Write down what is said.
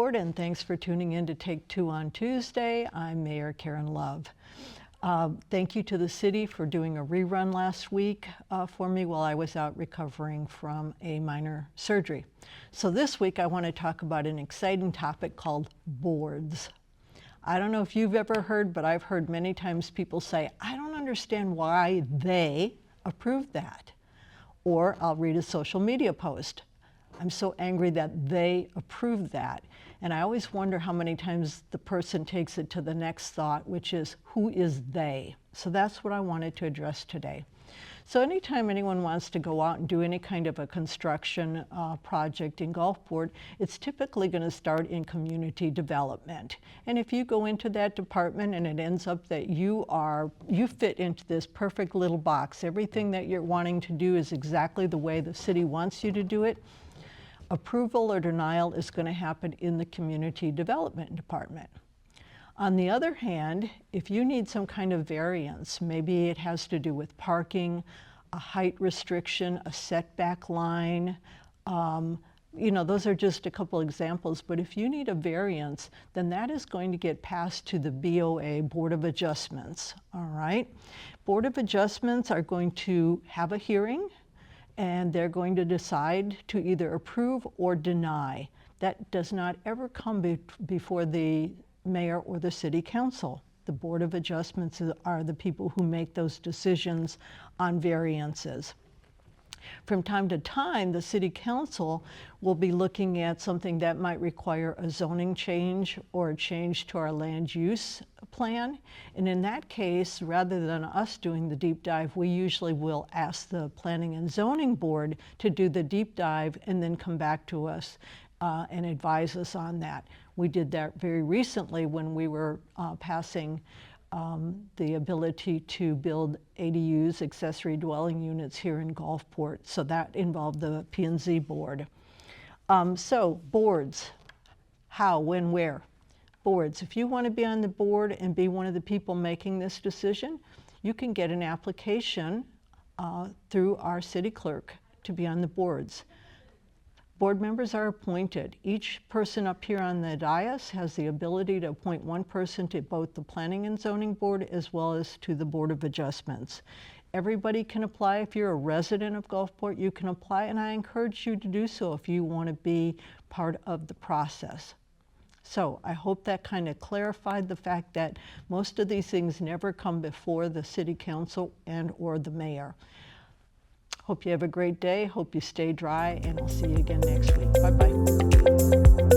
Gulfport, and thanks for tuning in to Take Two on Tuesday. I'm Mayor Karen Love. Thank you to the city for doing a rerun last week for me while I was out recovering from a minor surgery. So this week I want to talk about an exciting topic called boards. I don't know if you've ever heard, but I've heard many times people say, I don't understand why they approved that. Or I'll read a social media post. I'm so angry that they approved that. And I always wonder how many times the person takes it to the next thought, which is, who is they? So that's what I wanted to address today. So anytime anyone wants to go out and do any kind of a construction project in Gulfport, it's typically going to start in community development. And if you go into that department and it ends up that you fit into this perfect little box, everything that you're wanting to do is exactly the way the city wants you to do it, approval or denial is going to happen in the community development department. On the other hand, if you need some kind of variance, maybe it has to do with parking, a height restriction, a setback line, those are just a couple examples, but if you need a variance, then that is going to get passed to the BOA, Board of Adjustments, all right? Board of Adjustments are going to have a hearing, and they're going to decide to either approve or deny. That does not ever come before the mayor or the city council. The Board of Adjustments are the people who make those decisions on variances. From time to time, the city council will be looking at something that might require a zoning change or a change to our land use plan. And in that case, rather than us doing the deep dive, we usually will ask the Planning and Zoning Board to do the deep dive and then come back to us and advise us on that. We did that very recently when we were passing the ability to build ADUs, accessory dwelling units, here in Gulfport. So that involved the P&Z board. So boards, how, when, where? Boards, if you want to be on the board and be one of the people making this decision, you can get an application through our city clerk to be on the boards. Board members are appointed. Each person up here on the dais has the ability to appoint one person to both the Planning and Zoning Board as well as to the Board of Adjustments. Everybody can apply. If you're a resident of Gulfport, you can apply, and I encourage you to do so if you want to be part of the process. So I hope that kind of clarified the fact that most of these things never come before the City Council and or the Mayor. Hope you have a great day. Hope you stay dry, and I'll see you again next week. Bye-bye.